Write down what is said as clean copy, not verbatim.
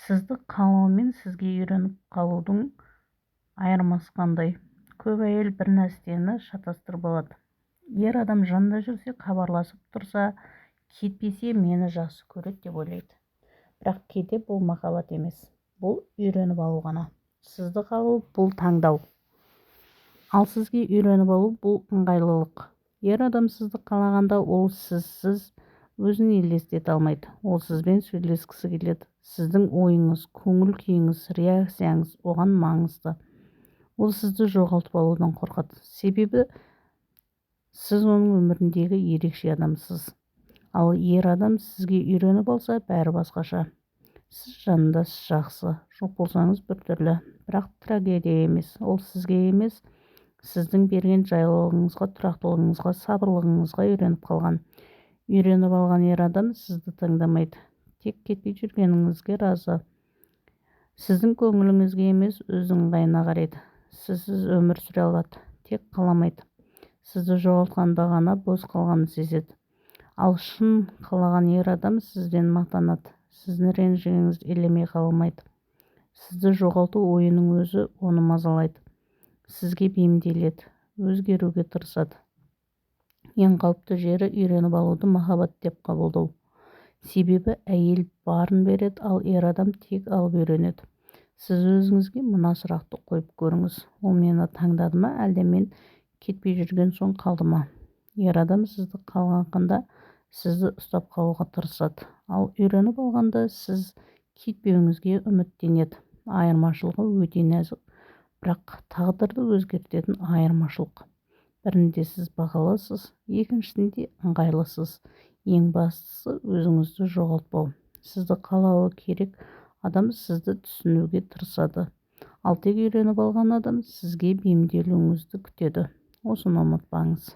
Сізді қалау мен сізге үйреніп қалудың айырмасы қандай? Көп әйел бір нәрсені шатастырып алады. Ер адам жанында жүрсе, хабарласып тұрса, кетпесе мені жақсы көреді деп ойлайды. Бірақ кейде бұл махаббат емес. Бұл үйреніп алу ғана. Сізді қалау бұл таңдау. Ал сізге үйреніп алу бұл ыңғайлылық. Ер адам сізді қалағанда ол сізсіз өзін елестете алмайды. Ол сізбен сөйлескісі келеді. Сіздің ойыңыз, көңіл күйіңіз, реакцияңыз оған маңызды. Ол сізді жоғалтып алудан қорқады. Себебі сіз оның өміріндегі ерекше адамсыз. Ал ер адам сізге үйреніп алса, бәрі басқаша. Сіз жанында жақсы, жоқ болсаңыз біртүрлі. Бірақ трагедия емес. Ол сізге емес, сіздің берген жайлылығыңызға, тұрақтылығыңызға, сабырлығыңызға үйреніп қалған. Үйреніп алған ер адам сізді таңдамайды. Тек кетпей жүргеніңізге разы. Сіздің көңіліңізге емес, өз ыңғайына қарайды. Сізсіз өмір сүре алады, тек қаламайды. Сізді жоғалтқанда ғана бос қалғанын сезеді. Ал шын қалаған ер адам сізден мақтанады. Сіздің ренжігіңіз елемей қалмайды. Сізді жоғалту ойының өзі оны мазалайды. Сізге бейімделеді, өзгеруге тырысады. Ең қауіпті жері үйреніп алуды махаббат деп қабылдау. Себебі әйел барын береді, ал ер адам тек алып үйренеді. Сіз өзіңізге мына сұрақты қойып көріңіз. Ол мені таңдады ма, әлде мен кетпей жүрген соң қалды ма? Ер адам сізді қалғанда сізді ұстап қалуға тырысады. Ал үйреніп алғанда сіз кетпеуіңізге үміттенеді. Айырмашылығы өте нәзік, бірақ тағдырды өзгертетін айырмашылық. Бірінде сіз бағалысыз, екіншісінде ыңғайлысыз. Ең бастысы өзіңізді жоғалтпау. Сізді қалауы керек адам сізді түсінуге тырысады. Ал тек үйреніп алған адам сізге бейімделуіңізді күтеді. Осыны ұмытпаңыз.